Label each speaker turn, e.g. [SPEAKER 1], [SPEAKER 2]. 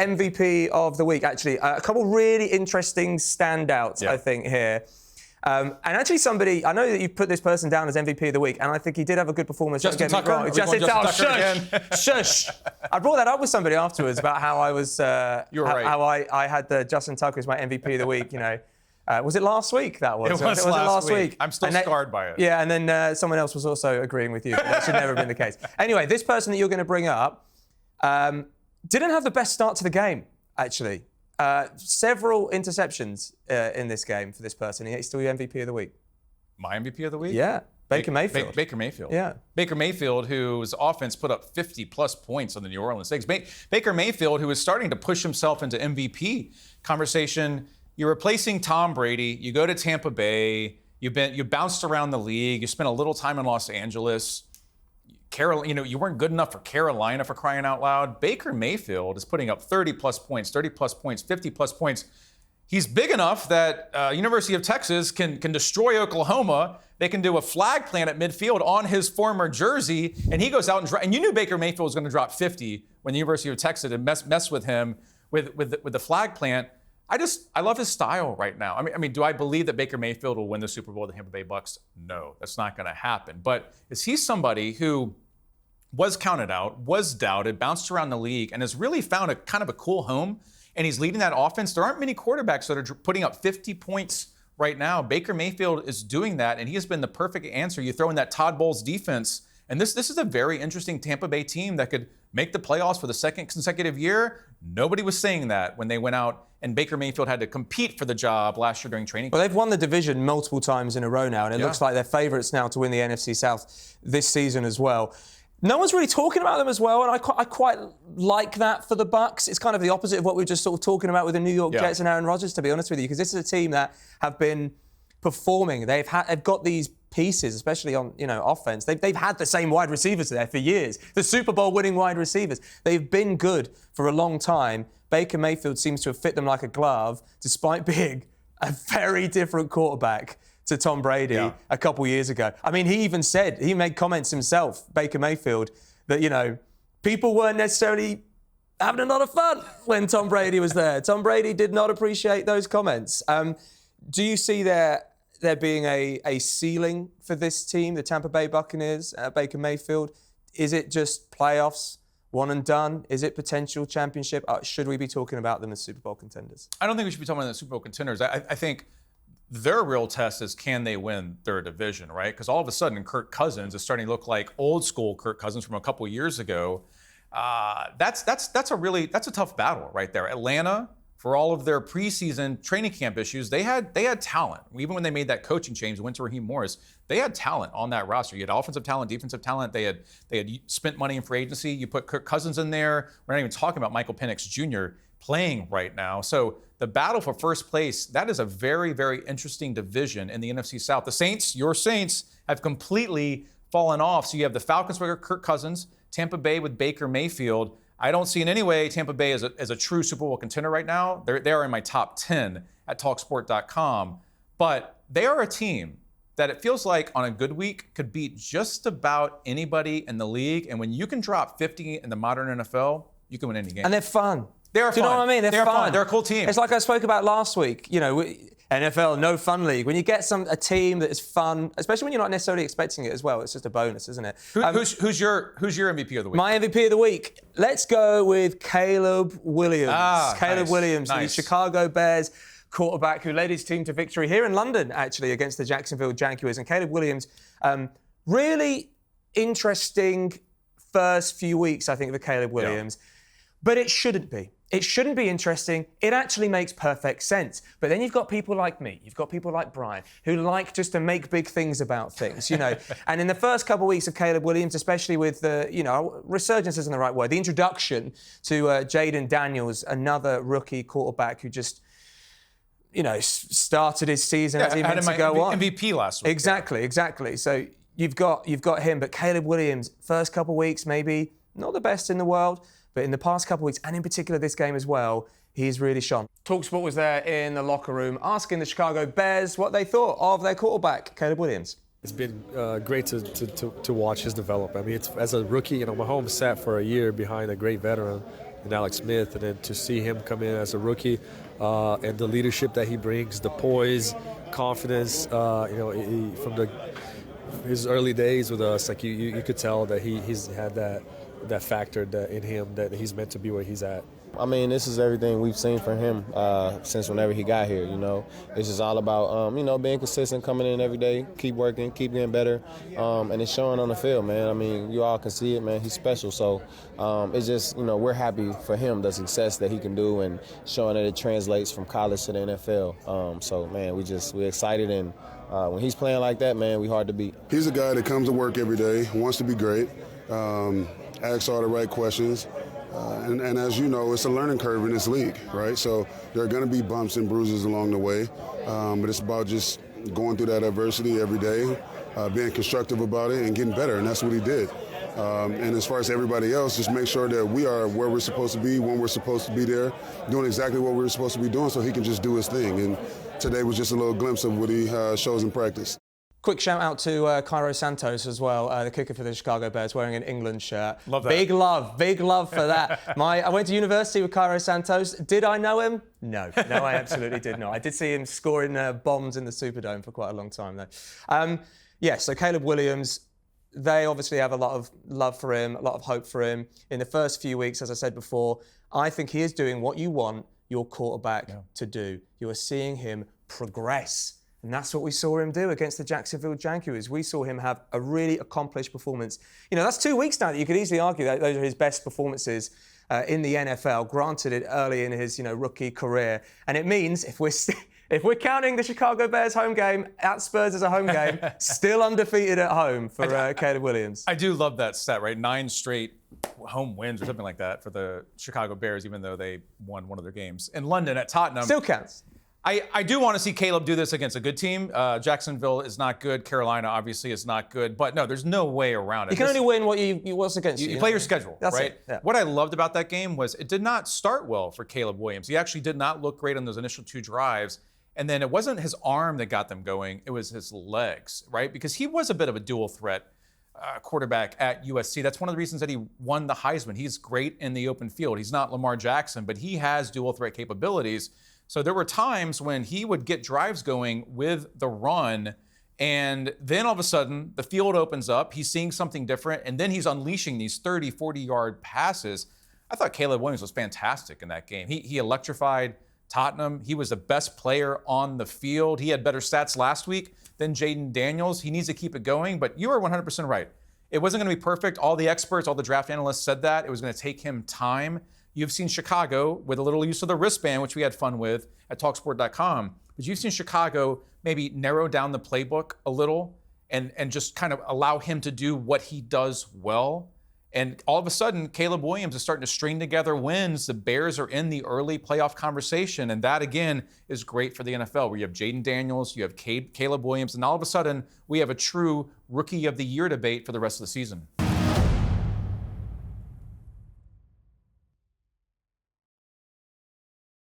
[SPEAKER 1] MVP of the week, actually. A couple really interesting standouts, I think, here. And actually I know that you've put this person down as MVP of the week, and I think he did have a good performance.
[SPEAKER 2] Justin Tucker?
[SPEAKER 1] Justin Tucker. Shush. I brought that up with somebody afterwards about how I was, how I had the Justin Tucker as my MVP of the week, Was it last week that was?
[SPEAKER 2] It was last week. I'm still scarred by it.
[SPEAKER 1] Yeah, and then someone else was also agreeing with you. That should never have been the case. Anyway, this person that you're going to bring up didn't have the best start to the game, actually. Several interceptions in this game for this person. He's still your MVP of the week.
[SPEAKER 2] My MVP of the week?
[SPEAKER 1] Yeah. Baker Mayfield.
[SPEAKER 2] Baker Mayfield.
[SPEAKER 1] Yeah.
[SPEAKER 2] Baker Mayfield, whose offense put up 50-plus points on the New Orleans Saints. Baker Mayfield, who is starting to push himself into MVP conversation. You're replacing Tom Brady. You go to Tampa Bay. You bounced around the league. You spent a little time in Los Angeles. You weren't good enough for Carolina, for crying out loud. Baker Mayfield is putting up 30-plus points, 30-plus points, 50-plus points. He's big enough that University of Texas can destroy Oklahoma. They can do a flag plant at midfield on his former jersey, and he goes out and you knew Baker Mayfield was going to drop 50 when the University of Texas had messed with him with the flag plant. I love his style right now. I mean, do I believe that Baker Mayfield will win the Super Bowl with the Tampa Bay Bucks? No, that's not going to happen. But is he somebody who was counted out, was doubted, bounced around the league, and has really found a kind of a cool home? And he's leading that offense. There aren't many quarterbacks that are putting up 50 points right now. Baker Mayfield is doing that, and he has been the perfect answer. You throw in that Todd Bowles defense, and this is a very interesting Tampa Bay team that could make the playoffs for the second consecutive year. Nobody was saying that when they went out and Baker Mayfield had to compete for the job last year during training camp.
[SPEAKER 1] Well, they've won the division multiple times in a row now, and it looks like they're favourites now to win the NFC South this season as well. No one's really talking about them as well, and I quite like that for the Bucs. It's kind of the opposite of what we were just sort of talking about with the New York Jets and Aaron Rodgers, to be honest with you, because this is a team that have been performing. They've got these pieces, especially on offense. They've had the same wide receivers there for years. The Super Bowl winning wide receivers. They've been good for a long time. Baker Mayfield seems to have fit them like a glove, despite being a very different quarterback to Tom Brady a couple years ago. I mean, he made comments himself, Baker Mayfield, that, people weren't necessarily having a lot of fun when Tom Brady was there. Tom Brady did not appreciate those comments. Do you see there being a ceiling for this team, the Tampa Bay Buccaneers, Baker Mayfield? Is it just playoffs, one and done? Is it potential championship? Should we be talking about them as Super Bowl contenders?
[SPEAKER 2] I don't think we should be talking about them as Super Bowl contenders. I think their real test is, can they win their division, right? Because all of a sudden, Kirk Cousins is starting to look like old school Kirk Cousins from a couple of years ago. That's a tough battle right there. Atlanta, for all of their preseason training camp issues, they had talent. Even when they made that coaching change, went to Raheem Morris, they had talent on that roster. You had offensive talent, defensive talent. They had spent money in free agency. You put Kirk Cousins in there. We're not even talking about Michael Penix Jr. playing right now. So the battle for first place, that is a very, very interesting division in the NFC South. The Saints, your Saints, have completely fallen off. So you have the Falcons with Kirk Cousins, Tampa Bay with Baker Mayfield. I don't see in any way Tampa Bay as a true Super Bowl contender right now. They are in my top 10 at talkSPORT.com. But they are a team that it feels like on a good week could beat just about anybody in the league. And when you can drop 50 in the modern NFL, you can win any game.
[SPEAKER 1] And they're fun.
[SPEAKER 2] They are fun.
[SPEAKER 1] Do you know what I mean? They're fun.
[SPEAKER 2] They're a cool team.
[SPEAKER 1] It's like I spoke about last week. NFL, no fun league. When you get a team that is fun, especially when you're not necessarily expecting it as well, it's just a bonus, isn't it?
[SPEAKER 2] Who's your MVP of the week?
[SPEAKER 1] My MVP of the week. Let's go with Caleb Williams.
[SPEAKER 2] Caleb
[SPEAKER 1] Williams, the Chicago Bears quarterback who led his team to victory here in London, actually, against the Jacksonville Jaguars. And Caleb Williams, really interesting first few weeks, I think, for Caleb Williams. Yeah. But it shouldn't be. It shouldn't be interesting. It actually makes perfect sense. But then you've got people like me, you've got people like Brian, who like just to make big things about things, And in the first couple of weeks of Caleb Williams, especially with the, resurgence isn't the right word, the introduction to Jaden Daniels, another rookie quarterback who just, started his season as he meant to go on.
[SPEAKER 2] MVP last week.
[SPEAKER 1] Exactly. So you've got him, but Caleb Williams, first couple of weeks, maybe not the best in the world, but in the past couple of weeks, and in particular this game as well, he's really shone. talkSPORT was there in the locker room asking the Chicago Bears what they thought of their quarterback, Caleb Williams.
[SPEAKER 3] It's been great to watch his develop. I mean, as a rookie, Mahomes sat for a year behind a great veteran, and Alex Smith, and then to see him come in as a rookie and the leadership that he brings, the poise, confidence, from his early days with us, like you could tell that he's had that factor in him that he's meant to be where he's at.
[SPEAKER 4] I mean, this is everything we've seen from him since whenever he got here, It's just all about, being consistent, coming in every day, keep working, keep getting better, and it's showing on the field, man. I mean, you all can see it, man. He's special. So it's just, we're happy for him, the success that he can do and showing that it translates from college to the NFL. So, man, we're excited, and when he's playing like that, man, we hard to beat.
[SPEAKER 5] He's a guy that comes to work every day, wants to be great, asks all the right questions. And as you know, it's a learning curve in this league, right? So there are going to be bumps and bruises along the way, but it's about just going through that adversity every day, being constructive about it, and getting better, and that's what he did. And as far as everybody else, just make sure that we are where we're supposed to be, when we're supposed to be there, doing exactly what we're supposed to be doing so he can just do his thing. And today was just a little glimpse of what he shows in practice.
[SPEAKER 1] Quick shout out to Cairo Santos as well, the kicker for the Chicago Bears, wearing an England shirt.
[SPEAKER 2] Love that.
[SPEAKER 1] Big love for that. I went to university with Cairo Santos. Did I know him? No, I absolutely did not. I did see him scoring bombs in the Superdome for quite a long time though. So Caleb Williams, they obviously have a lot of love for him, a lot of hope for him. In the first few weeks, as I said before, I think he is doing what you want your quarterback to do. You are seeing him progress. And that's what we saw him do against the Jacksonville Jaguars. We saw him have a really accomplished performance. That's 2 weeks now that you could easily argue that those are his best performances in the NFL. Granted, it early in his rookie career, and it means if we're counting the Chicago Bears home game at Spurs as a home game, still undefeated at home for Caleb Williams.
[SPEAKER 2] I do love that stat, right? 9 straight home wins or something like that for the Chicago Bears, even though they won one of their games in London at Tottenham.
[SPEAKER 1] Still counts.
[SPEAKER 2] I do want to see Caleb do this against a good team. Jacksonville is not good. Carolina obviously is not good. But no, there's no way around it.
[SPEAKER 1] You can only win what's against you.
[SPEAKER 2] You play your schedule,
[SPEAKER 1] That's
[SPEAKER 2] right?
[SPEAKER 1] it, yeah.
[SPEAKER 2] What I loved about that game was it did not start well for Caleb Williams. He actually did not look great on those initial 2 drives. And then it wasn't his arm that got them going. It was his legs, right? Because he was a bit of a dual threat quarterback at USC. That's one of the reasons that he won the Heisman. He's great in the open field. He's not Lamar Jackson, but he has dual threat capabilities. So there were times when he would get drives going with the run, and then all of a sudden the field opens up, he's seeing something different, and then he's unleashing these 30, 40-yard passes. I thought Caleb Williams was fantastic in that game. He electrified Tottenham. He was the best player on the field. He had better stats last week than Jaden Daniels. He needs to keep it going, but you are 100% right. It wasn't going to be perfect. All the experts, all the draft analysts said that. It was going to take him time. You've seen Chicago with a little use of the wristband, which we had fun with at talkSPORT.com. But you've seen Chicago maybe narrow down the playbook a little and just kind of allow him to do what he does well. And all of a sudden, Caleb Williams is starting to string together wins. The Bears are in the early playoff conversation. And that, again, is great for the NFL, where you have Jaden Daniels, you have Caleb Williams, and all of a sudden, we have a true Rookie of the Year debate for the rest of the season.